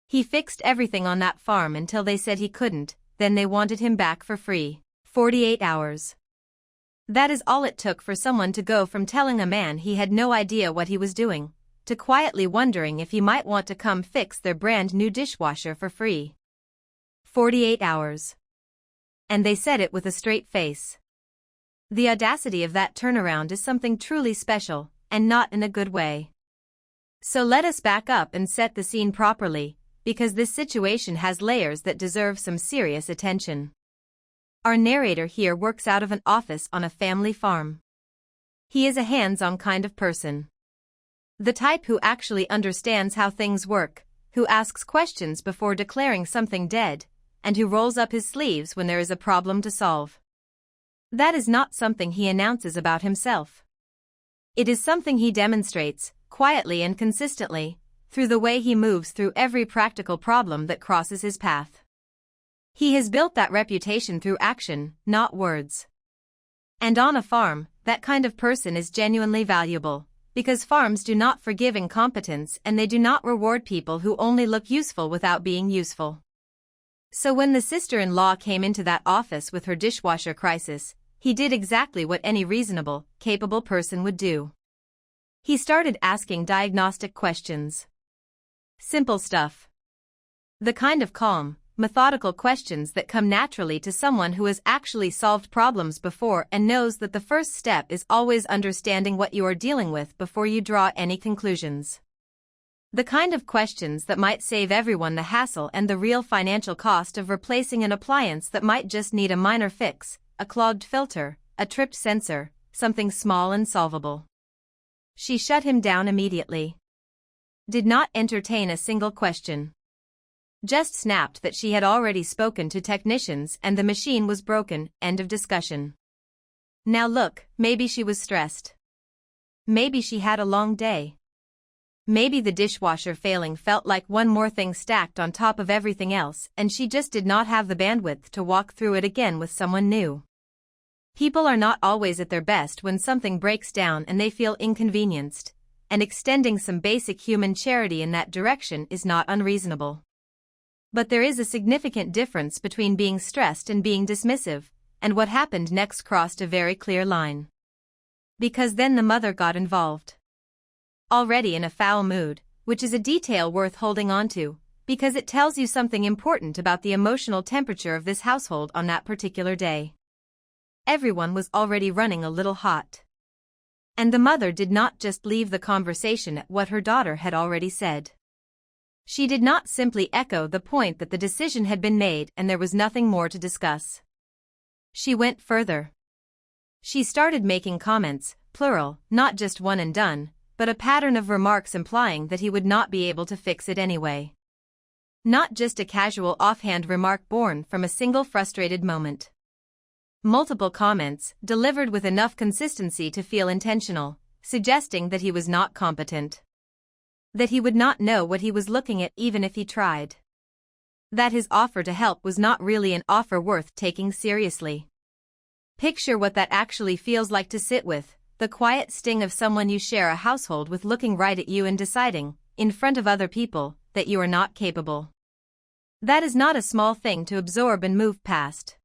He fixed everything on that farm until they said he couldn't, then they wanted him back for free. 48 hours. That is all it took for someone to go from telling a man he had no idea what he was doing, to quietly wondering if he might want to come fix their brand new dishwasher for free. 48 hours. And they said it with a straight face. The audacity of that turnaround is something truly special, and not in a good way. So let us back up and set the scene properly, because this situation has layers that deserve some serious attention. Our narrator here works out of an office on a family farm. He is a hands-on kind of person. The type who actually understands how things work, who asks questions before declaring something dead, and who rolls up his sleeves when there is a problem to solve. That is not something he announces about himself. It is something he demonstrates, quietly and consistently, through the way he moves through every practical problem that crosses his path. He has built that reputation through action, not words. And on a farm, that kind of person is genuinely valuable, because farms do not forgive incompetence and they do not reward people who only look useful without being useful. So when the sister-in-law came into that office with her dishwasher crisis, he did exactly what any reasonable, capable person would do. He started asking diagnostic questions. Simple stuff. The kind of calm, methodical questions that come naturally to someone who has actually solved problems before and knows that the first step is always understanding what you are dealing with before you draw any conclusions. The kind of questions that might save everyone the hassle and the real financial cost of replacing an appliance that might just need a minor fix, a clogged filter, a tripped sensor, something small and solvable. She shut him down immediately. Did not entertain a single question. Just snapped that she had already spoken to technicians and the machine was broken, end of discussion. Now look, maybe she was stressed. Maybe she had a long day. Maybe the dishwasher failing felt like one more thing stacked on top of everything else and she just did not have the bandwidth to walk through it again with someone new. People are not always at their best when something breaks down and they feel inconvenienced, and extending some basic human charity in that direction is not unreasonable. But there is a significant difference between being stressed and being dismissive, and what happened next crossed a very clear line. Because then the mother got involved. Already in a foul mood, which is a detail worth holding on to, because it tells you something important about the emotional temperature of this household on that particular day. Everyone was already running a little hot. And the mother did not just leave the conversation at what her daughter had already said. She did not simply echo the point that the decision had been made and there was nothing more to discuss. She went further. She started making comments, plural, not just one and done, but a pattern of remarks implying that he would not be able to fix it anyway. Not just a casual offhand remark born from a single frustrated moment. Multiple comments, delivered with enough consistency to feel intentional, suggesting that he was not competent. That he would not know what he was looking at even if he tried. That his offer to help was not really an offer worth taking seriously. Picture what that actually feels like to sit with, the quiet sting of someone you share a household with looking right at you and deciding, in front of other people, that you are not capable. That is not a small thing to absorb and move past.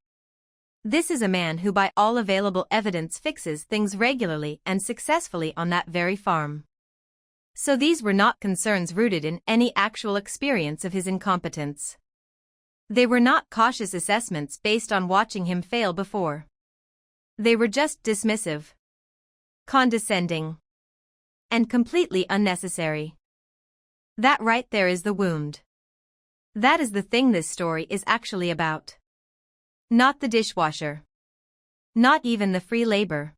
This is a man who by all available evidence fixes things regularly and successfully on that very farm. So these were not concerns rooted in any actual experience of his incompetence. They were not cautious assessments based on watching him fail before. They were just dismissive, condescending, and completely unnecessary. That right there is the wound. That is the thing this story is actually about. Not the dishwasher. Not even the free labor.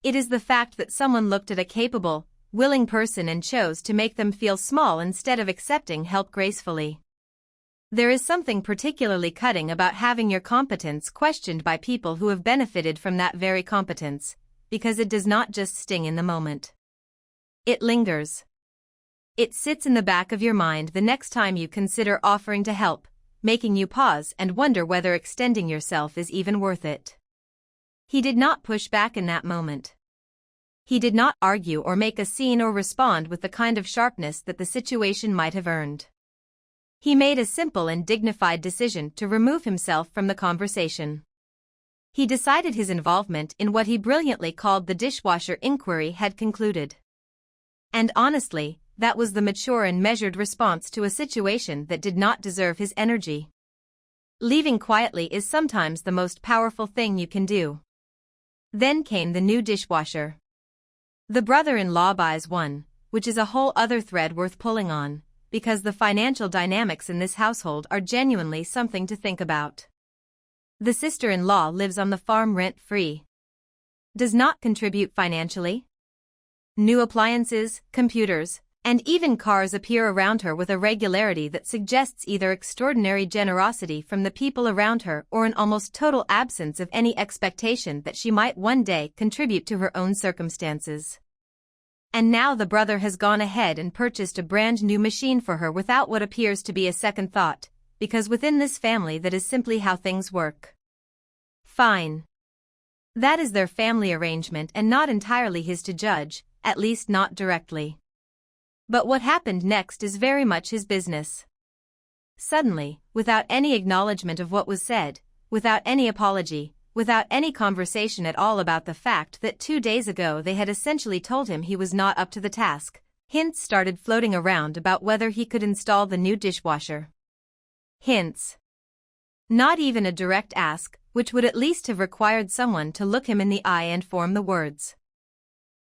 It is the fact that someone looked at a capable, willing person and chose to make them feel small instead of accepting help gracefully. There is something particularly cutting about having your competence questioned by people who have benefited from that very competence, because it does not just sting in the moment. It lingers. It sits in the back of your mind the next time you consider offering to help, making you pause and wonder whether extending yourself is even worth it. He did not push back in that moment. He did not argue or make a scene or respond with the kind of sharpness that the situation might have earned. He made a simple and dignified decision to remove himself from the conversation. He decided his involvement in what he brilliantly called the dishwasher inquiry had concluded. And honestly, that was the mature and measured response to a situation that did not deserve his energy. Leaving quietly is sometimes the most powerful thing you can do. Then came the new dishwasher. The brother-in-law buys one, which is a whole other thread worth pulling on, because the financial dynamics in this household are genuinely something to think about. The sister-in-law lives on the farm rent-free. Does not contribute financially. New appliances, computers, and even cars appear around her with a regularity that suggests either extraordinary generosity from the people around her or an almost total absence of any expectation that she might one day contribute to her own circumstances. And now the brother has gone ahead and purchased a brand new machine for her without what appears to be a second thought, because within this family that is simply how things work. Fine. That is their family arrangement and not entirely his to judge, at least not directly. But what happened next is very much his business. Suddenly, without any acknowledgement of what was said, without any apology, without any conversation at all about the fact that 2 days ago they had essentially told him he was not up to the task, hints started floating around about whether he could install the new dishwasher. Hints. Not even a direct ask, which would at least have required someone to look him in the eye and form the words.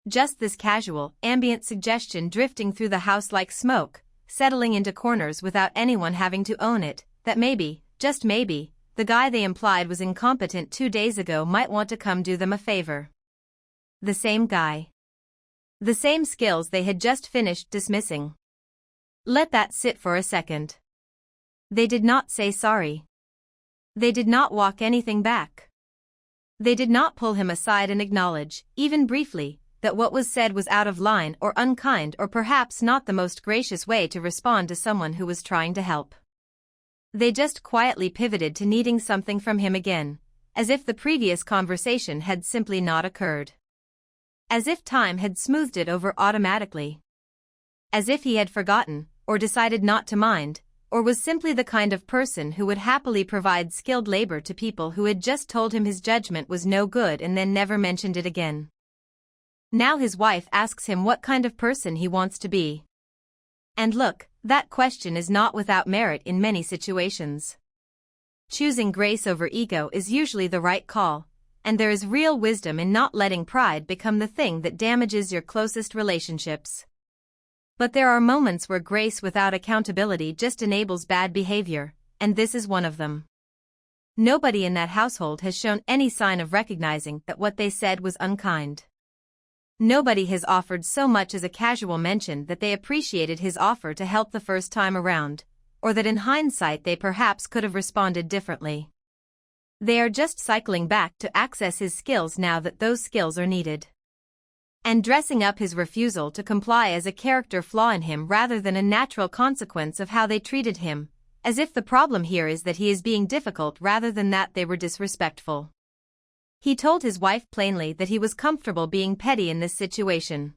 Just this casual, ambient suggestion drifting through the house like smoke, settling into corners without anyone having to own it, that maybe, just maybe, the guy they implied was incompetent 2 days ago might want to come do them a favor. The same guy. The same skills they had just finished dismissing. Let that sit for a second. They did not say sorry. They did not walk anything back. They did not pull him aside and acknowledge, even briefly, that what was said was out of line or unkind or perhaps not the most gracious way to respond to someone who was trying to help. They just quietly pivoted to needing something from him again, as if the previous conversation had simply not occurred. As if time had smoothed it over automatically. As if he had forgotten, or decided not to mind, or was simply the kind of person who would happily provide skilled labor to people who had just told him his judgment was no good and then never mentioned it again. Now his wife asks him what kind of person he wants to be. And look, that question is not without merit in many situations. Choosing grace over ego is usually the right call, and there is real wisdom in not letting pride become the thing that damages your closest relationships. But there are moments where grace without accountability just enables bad behavior, and this is one of them. Nobody in that household has shown any sign of recognizing that what they said was unkind. Nobody has offered so much as a casual mention that they appreciated his offer to help the first time around, or that in hindsight they perhaps could have responded differently. They are just cycling back to access his skills now that those skills are needed. And dressing up his refusal to comply as a character flaw in him rather than a natural consequence of how they treated him, as if the problem here is that he is being difficult rather than that they were disrespectful. He told his wife plainly that he was comfortable being petty in this situation.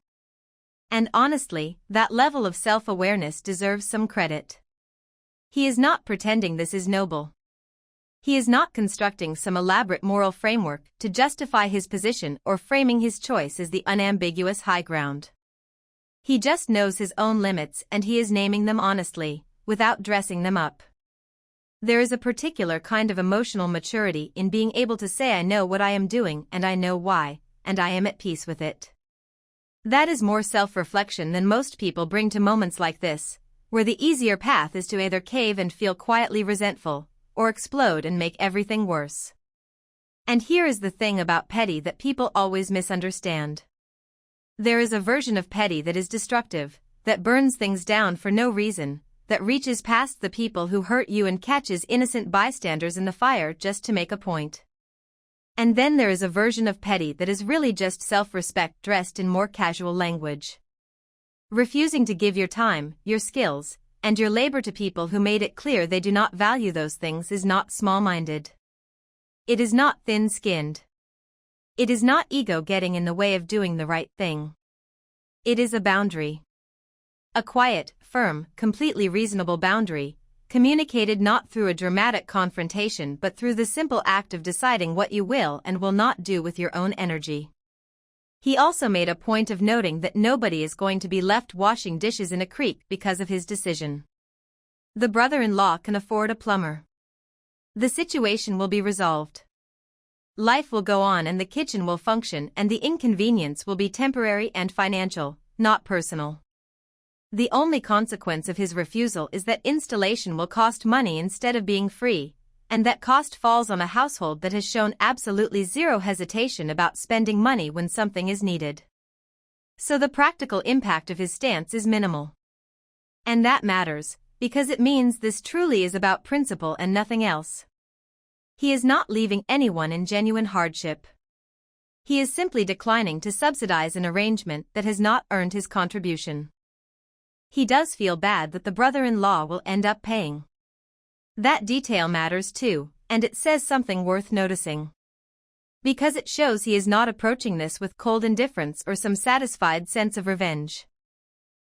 And honestly, that level of self-awareness deserves some credit. He is not pretending this is noble. He is not constructing some elaborate moral framework to justify his position or framing his choice as the unambiguous high ground. He just knows his own limits and he is naming them honestly, without dressing them up. There is a particular kind of emotional maturity in being able to say I know what I am doing and I know why, and I am at peace with it. That is more self-reflection than most people bring to moments like this, where the easier path is to either cave and feel quietly resentful, or explode and make everything worse. And here is the thing about petty that people always misunderstand. There is a version of petty that is destructive, that burns things down for no reason, that reaches past the people who hurt you and catches innocent bystanders in the fire just to make a point. And then there is a version of petty that is really just self-respect dressed in more casual language. Refusing to give your time, your skills, and your labor to people who made it clear they do not value those things is not small-minded. It is not thin-skinned. It is not ego getting in the way of doing the right thing. It is a boundary. A quiet, firm, completely reasonable boundary, communicated not through a dramatic confrontation but through the simple act of deciding what you will and will not do with your own energy. He also made a point of noting that nobody is going to be left washing dishes in a creek because of his decision. The brother-in-law can afford a plumber. The situation will be resolved. Life will go on and the kitchen will function, and the inconvenience will be temporary and financial, not personal. The only consequence of his refusal is that installation will cost money instead of being free, and that cost falls on a household that has shown absolutely zero hesitation about spending money when something is needed. So the practical impact of his stance is minimal. And that matters, because it means this truly is about principle and nothing else. He is not leaving anyone in genuine hardship. He is simply declining to subsidize an arrangement that has not earned his contribution. He does feel bad that the brother-in-law will end up paying. That detail matters too, and it says something worth noticing. Because it shows he is not approaching this with cold indifference or some satisfied sense of revenge.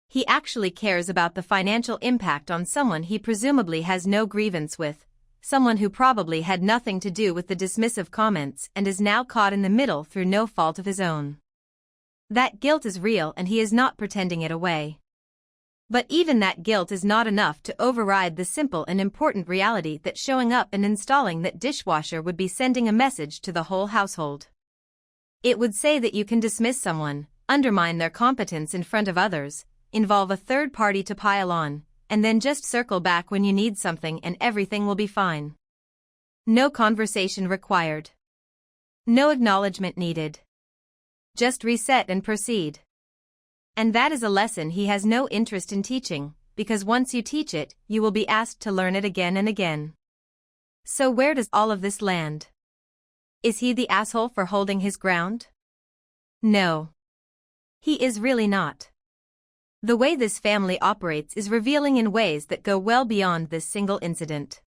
He actually cares about the financial impact on someone he presumably has no grievance with, someone who probably had nothing to do with the dismissive comments and is now caught in the middle through no fault of his own. That guilt is real and he is not pretending it away. But even that guilt is not enough to override the simple and important reality that showing up and installing that dishwasher would be sending a message to the whole household. It would say that you can dismiss someone, undermine their competence in front of others, involve a third party to pile on, and then just circle back when you need something and everything will be fine. No conversation required. No acknowledgement needed. Just reset and proceed. And that is a lesson he has no interest in teaching, because once you teach it, you will be asked to learn it again and again. So where does all of this land? Is he the asshole for holding his ground? No. He is really not. The way this family operates is revealing in ways that go well beyond this single incident.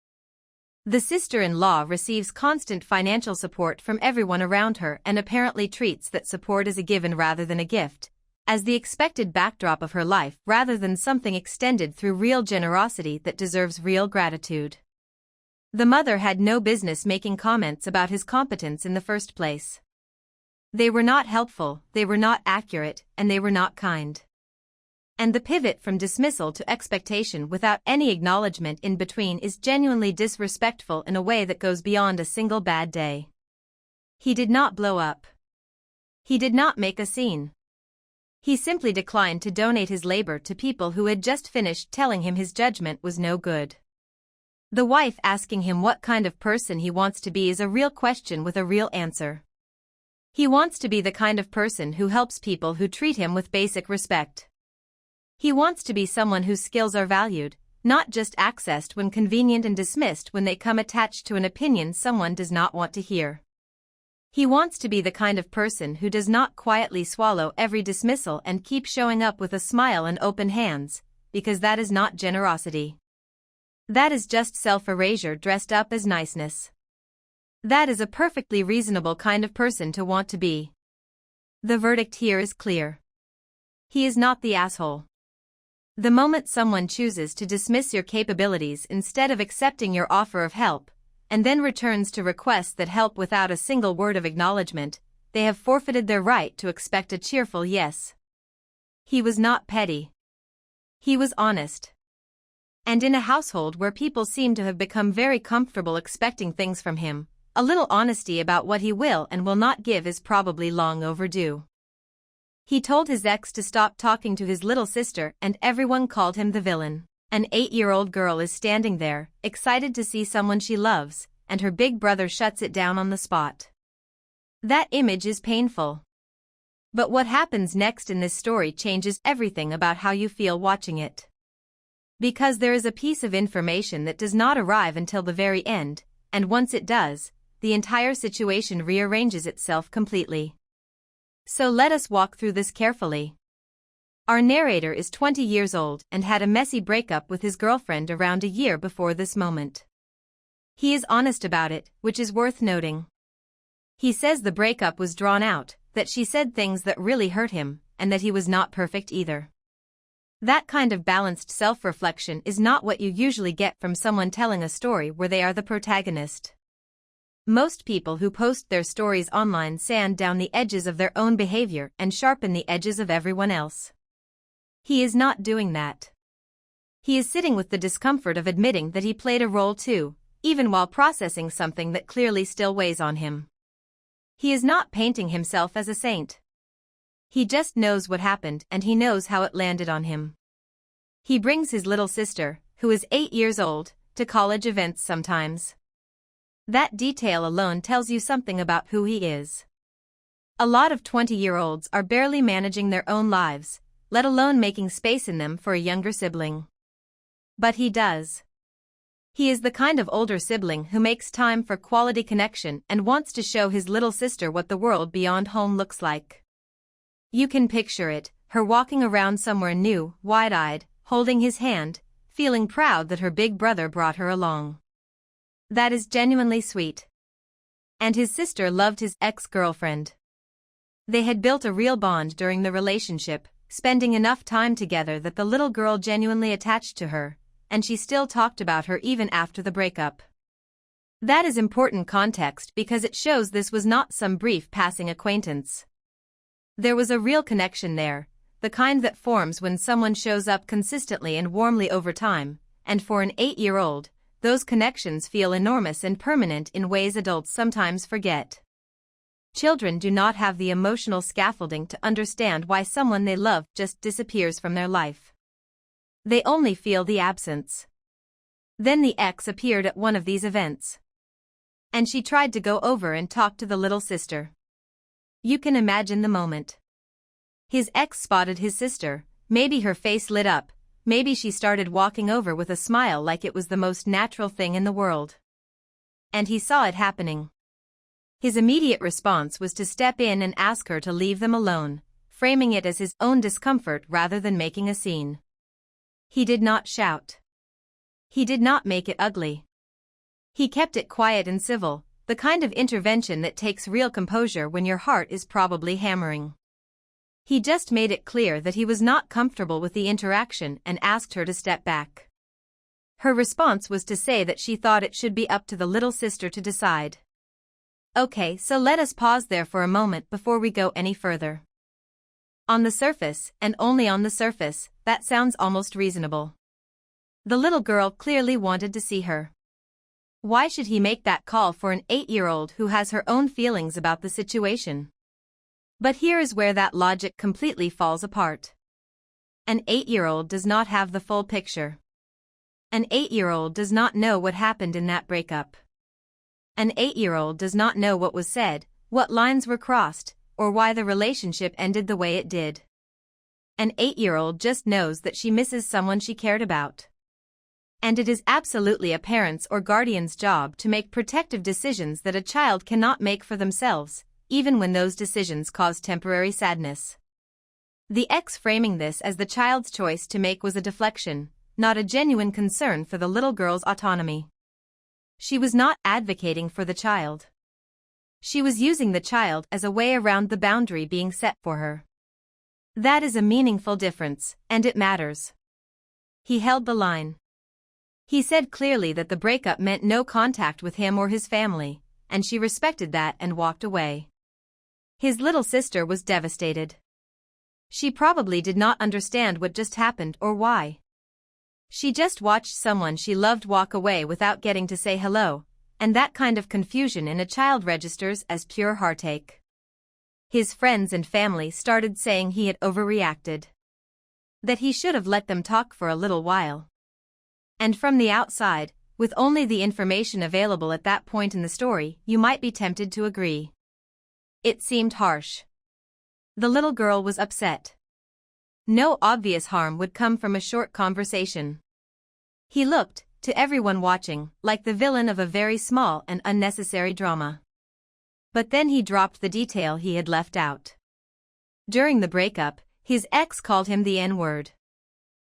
The sister-in-law receives constant financial support from everyone around her and apparently treats that support as a given rather than a gift, as the expected backdrop of her life rather than something extended through real generosity that deserves real gratitude. The mother had no business making comments about his competence in the first place. They were not helpful, they were not accurate, and they were not kind. And the pivot from dismissal to expectation without any acknowledgement in between is genuinely disrespectful in a way that goes beyond a single bad day. He did not blow up. He did not make a scene. He simply declined to donate his labor to people who had just finished telling him his judgment was no good. The wife asking him what kind of person he wants to be is a real question with a real answer. He wants to be the kind of person who helps people who treat him with basic respect. He wants to be someone whose skills are valued, not just accessed when convenient and dismissed when they come attached to an opinion someone does not want to hear. He wants to be the kind of person who does not quietly swallow every dismissal and keep showing up with a smile and open hands, because that is not generosity. That is just self-erasure dressed up as niceness. That is a perfectly reasonable kind of person to want to be. The verdict here is clear. He is not the asshole. The moment someone chooses to dismiss your capabilities instead of accepting your offer of help, and then returns to request that help without a single word of acknowledgement, they have forfeited their right to expect a cheerful yes. He was not petty. He was honest. And in a household where people seem to have become very comfortable expecting things from him, a little honesty about what he will and will not give is probably long overdue. He told his ex to stop talking to his little sister and everyone called him the villain. An 8-year-old girl is standing there, excited to see someone she loves, and her big brother shuts it down on the spot. That image is painful. But what happens next in this story changes everything about how you feel watching it. Because there is a piece of information that does not arrive until the very end, and once it does, the entire situation rearranges itself completely. So let us walk through this carefully. Our narrator is 20 years old and had a messy breakup with his girlfriend around a year before this moment. He is honest about it, which is worth noting. He says the breakup was drawn out, that she said things that really hurt him, and that he was not perfect either. That kind of balanced self-reflection is not what you usually get from someone telling a story where they are the protagonist. Most people who post their stories online sand down the edges of their own behavior and sharpen the edges of everyone else. He is not doing that. He is sitting with the discomfort of admitting that he played a role too, even while processing something that clearly still weighs on him. He is not painting himself as a saint. He just knows what happened and he knows how it landed on him. He brings his little sister, who is 8 years old, to college events sometimes. That detail alone tells you something about who he is. A lot of 20-year-olds are barely managing their own lives, let alone making space in them for a younger sibling. But he does. He is the kind of older sibling who makes time for quality connection and wants to show his little sister what the world beyond home looks like. You can picture it, her walking around somewhere new, wide-eyed, holding his hand, feeling proud that her big brother brought her along. That is genuinely sweet. And his sister loved his ex-girlfriend. They had built a real bond during the relationship, spending enough time together that the little girl genuinely attached to her, and she still talked about her even after the breakup. That is important context because it shows this was not some brief passing acquaintance. There was a real connection there, the kind that forms when someone shows up consistently and warmly over time, and for an 8-year-old, those connections feel enormous and permanent in ways adults sometimes forget. Children do not have the emotional scaffolding to understand why someone they love just disappears from their life. They only feel the absence. Then the ex appeared at one of these events. And she tried to go over and talk to the little sister. You can imagine the moment. His ex spotted his sister, maybe her face lit up, maybe she started walking over with a smile like it was the most natural thing in the world. And he saw it happening. His immediate response was to step in and ask her to leave them alone, framing it as his own discomfort rather than making a scene. He did not shout. He did not make it ugly. He kept it quiet and civil, the kind of intervention that takes real composure when your heart is probably hammering. He just made it clear that he was not comfortable with the interaction and asked her to step back. Her response was to say that she thought it should be up to the little sister to decide. Okay, so let us pause there for a moment before we go any further. On the surface, and only on the surface, that sounds almost reasonable. The little girl clearly wanted to see her. Why should he make that call for an 8-year-old who has her own feelings about the situation? But here is where that logic completely falls apart. An 8-year-old does not have the full picture. An 8-year-old does not know what happened in that breakup. An 8-year-old does not know what was said, what lines were crossed, or why the relationship ended the way it did. An 8-year-old just knows that she misses someone she cared about. And it is absolutely a parent's or guardian's job to make protective decisions that a child cannot make for themselves, even when those decisions cause temporary sadness. The ex framing this as the child's choice to make was a deflection, not a genuine concern for the little girl's autonomy. She was not advocating for the child. She was using the child as a way around the boundary being set for her. That is a meaningful difference, and it matters. He held the line. He said clearly that the breakup meant no contact with him or his family, and she respected that and walked away. His little sister was devastated. She probably did not understand what just happened or why. She just watched someone she loved walk away without getting to say hello, and that kind of confusion in a child registers as pure heartache. His friends and family started saying he had overreacted. That he should have let them talk for a little while. And from the outside, with only the information available at that point in the story, you might be tempted to agree. It seemed harsh. The little girl was upset. No obvious harm would come from a short conversation. He looked, to everyone watching, like the villain of a very small and unnecessary drama. But then he dropped the detail he had left out. During the breakup, his ex called him the N-word.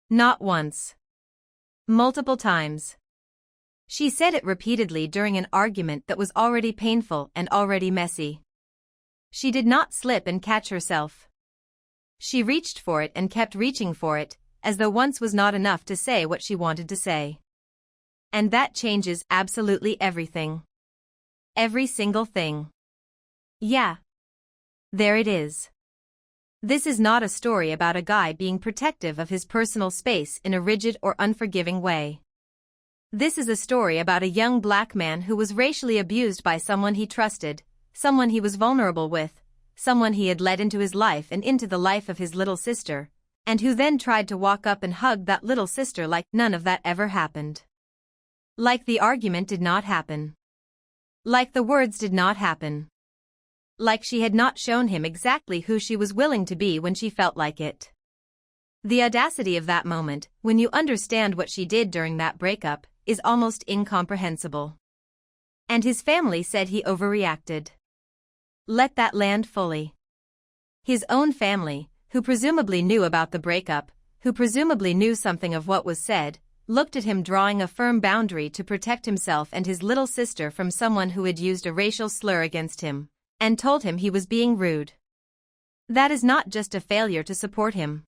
Not once. Multiple times. She said it repeatedly during an argument that was already painful and already messy. She did not slip and catch herself. She reached for it and kept reaching for it, as though once was not enough to say what she wanted to say. And that changes absolutely everything. Every single thing. Yeah. There it is. This is not a story about a guy being protective of his personal space in a rigid or unforgiving way. This is a story about a young black man who was racially abused by someone he trusted, someone he was vulnerable with, someone he had let into his life and into the life of his little sister, and who then tried to walk up and hug that little sister like none of that ever happened. Like the argument did not happen. Like the words did not happen. Like she had not shown him exactly who she was willing to be when she felt like it. The audacity of that moment, when you understand what she did during that breakup, is almost incomprehensible. And his family said he overreacted. Let that land fully. His own family, who presumably knew about the breakup, who presumably knew something of what was said, looked at him drawing a firm boundary to protect himself and his little sister from someone who had used a racial slur against him, and told him he was being rude. That is not just a failure to support him.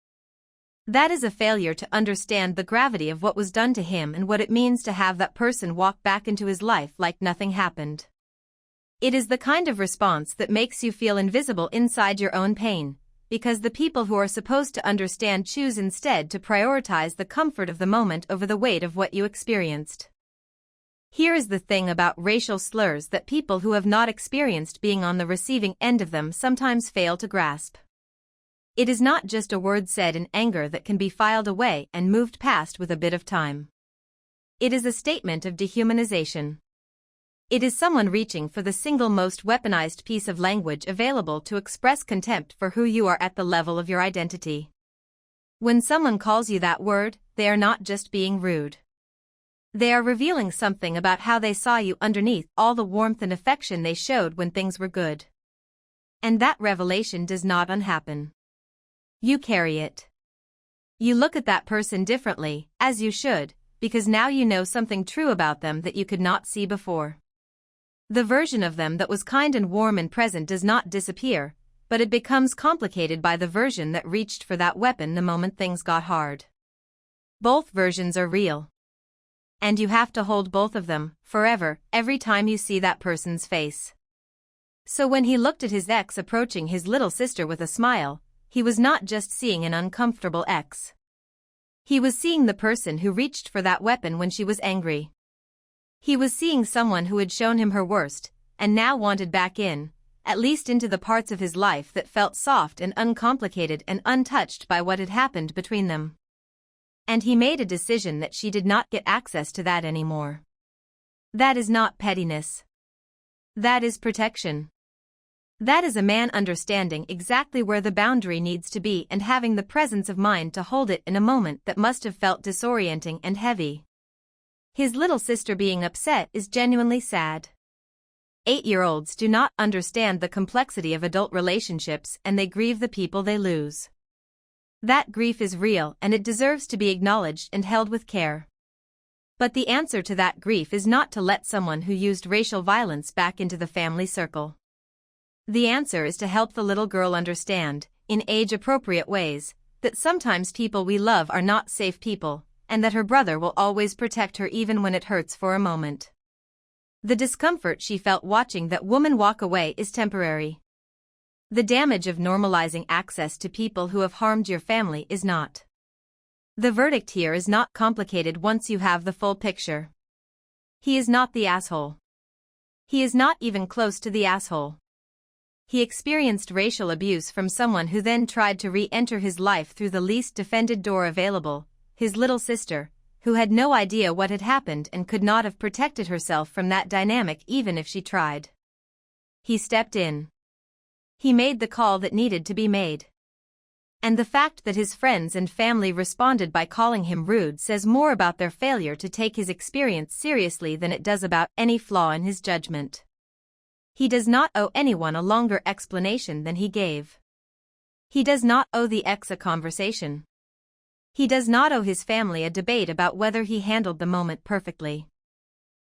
That is a failure to understand the gravity of what was done to him and what it means to have that person walk back into his life like nothing happened. It is the kind of response that makes you feel invisible inside your own pain, because the people who are supposed to understand choose instead to prioritize the comfort of the moment over the weight of what you experienced. Here is the thing about racial slurs that people who have not experienced being on the receiving end of them sometimes fail to grasp. It is not just a word said in anger that can be filed away and moved past with a bit of time. It is a statement of dehumanization. It is someone reaching for the single most weaponized piece of language available to express contempt for who you are at the level of your identity. When someone calls you that word, they are not just being rude. They are revealing something about how they saw you underneath all the warmth and affection they showed when things were good. And that revelation does not unhappen. You carry it. You look at that person differently, as you should, because now you know something true about them that you could not see before. The version of them that was kind and warm and present does not disappear, but it becomes complicated by the version that reached for that weapon the moment things got hard. Both versions are real. And you have to hold both of them, forever, every time you see that person's face. So when he looked at his ex approaching his little sister with a smile, he was not just seeing an uncomfortable ex. He was seeing the person who reached for that weapon when she was angry. He was seeing someone who had shown him her worst, and now wanted back in, at least into the parts of his life that felt soft and uncomplicated and untouched by what had happened between them. And he made a decision that she did not get access to that anymore. That is not pettiness. That is protection. That is a man understanding exactly where the boundary needs to be and having the presence of mind to hold it in a moment that must have felt disorienting and heavy. His little sister being upset is genuinely sad. 8-year-olds do not understand the complexity of adult relationships and they grieve the people they lose. That grief is real and it deserves to be acknowledged and held with care. But the answer to that grief is not to let someone who used racial violence back into the family circle. The answer is to help the little girl understand, in age-appropriate ways, that sometimes people we love are not safe people, and that her brother will always protect her even when it hurts for a moment. The discomfort she felt watching that woman walk away is temporary. The damage of normalizing access to people who have harmed your family is not. The verdict here is not complicated once you have the full picture. He is not the asshole. He is not even close to the asshole. He experienced racial abuse from someone who then tried to re-enter his life through the least defended door available, his little sister, who had no idea what had happened and could not have protected herself from that dynamic even if she tried. He stepped in. He made the call that needed to be made. And the fact that his friends and family responded by calling him rude says more about their failure to take his experience seriously than it does about any flaw in his judgment. He does not owe anyone a longer explanation than he gave. He does not owe the ex a conversation. He does not owe his family a debate about whether he handled the moment perfectly.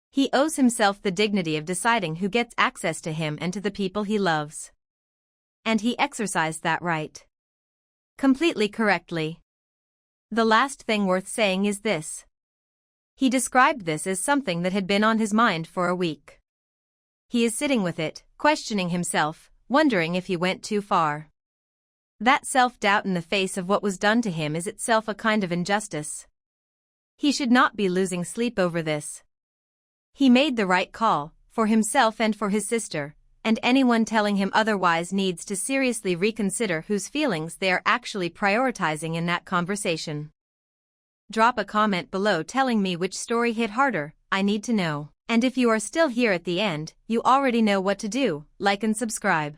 He owes himself the dignity of deciding who gets access to him and to the people he loves. And he exercised that right. Completely correctly. The last thing worth saying is this. He described this as something that had been on his mind for a week. He is sitting with it, questioning himself, wondering if he went too far. That self-doubt in the face of what was done to him is itself a kind of injustice. He should not be losing sleep over this. He made the right call, for himself and for his sister, and anyone telling him otherwise needs to seriously reconsider whose feelings they are actually prioritizing in that conversation. Drop a comment below telling me which story hit harder, I need to know. And if you are still here at the end, you already know what to do, like and subscribe.